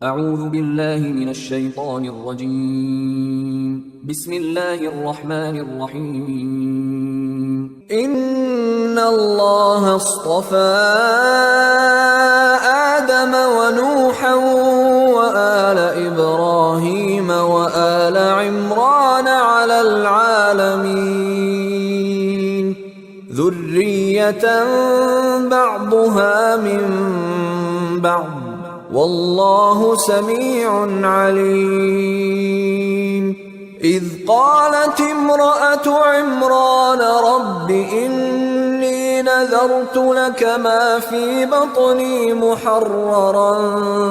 أعوذ بالله من الشيطان الرجيم. بسم الله الرحمن الرحيم. إن الله اصطفى آدم ونوحا وآل إبراهيم وآل عمران على العالمين ذرية بعضها من بعض والله سميع عليم. إذ قالت امرأة عمران رب إني نذرت لك ما في بطني محررا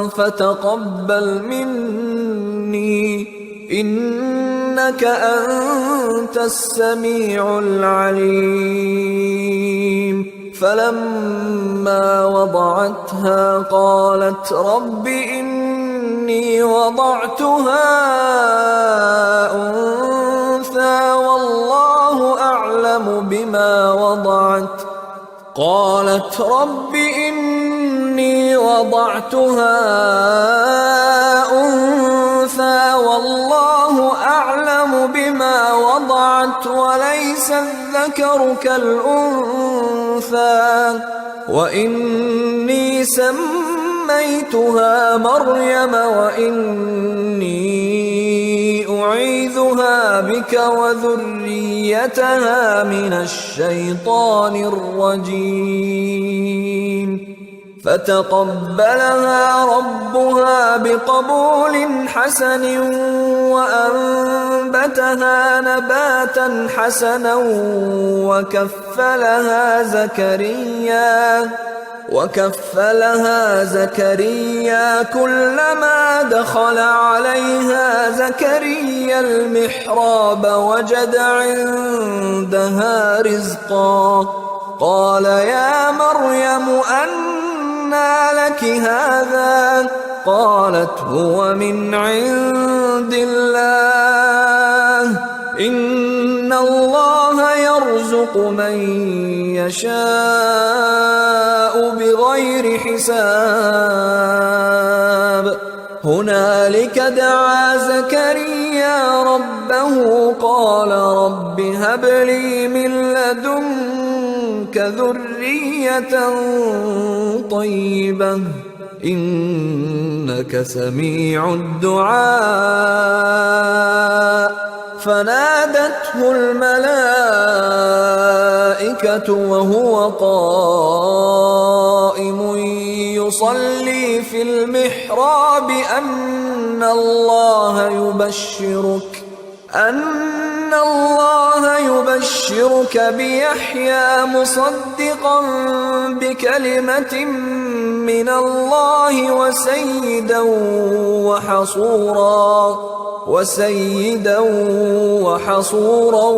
فتقبل مني إنك أنت السميع العليم. فلما وضعتها قالت رب إني وضعتها أنثى والله أعلم بما وضعت قالت رب إني وضعتها أنثى والله أعلم بما وضعت وليس الذكر كالأنثى وإني سميتها مريم وإني أعيذها بك وذريتها من الشيطان الرجيم. فتقبلها ربها بقبول حسن وأنبتها نباتا حسنا وكفلها زكريا كلما دخل عليها زكريا المحراب وجد عندها رزقا قال يا مريم أنى لك هذا قالت هو من عند الله إن الله يرزق من يشاء بغير حساب. هنالك دعا زكريا ربه قال رب هب لي من لدنك ذرية طيبة إنك سميع الدعاء. فنادته الملائكة وهو قائم يصلي في المحراب أن الله يبشرك بيحيى مصدقا بكلمة من الله وسيدا وحصورا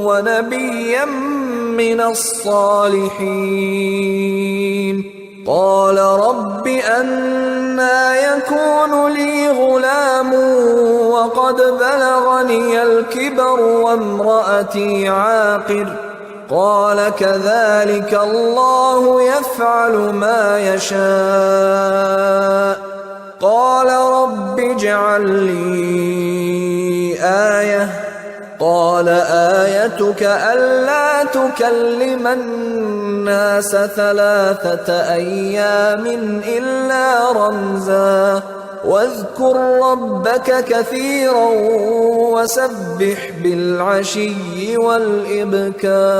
ونبيا من الصالحين. قال رب أنى يكون لي غلام وقد بلغني الكبر وامرأتي عاقر قال كذلك الله يفعل ما يشاء. قال رب اجعل لي آية قال آيتك ألا تكلم الناس 3 أيام إلا رمزا واذكر ربك كثيرا وسبح بالعشي والإبكار.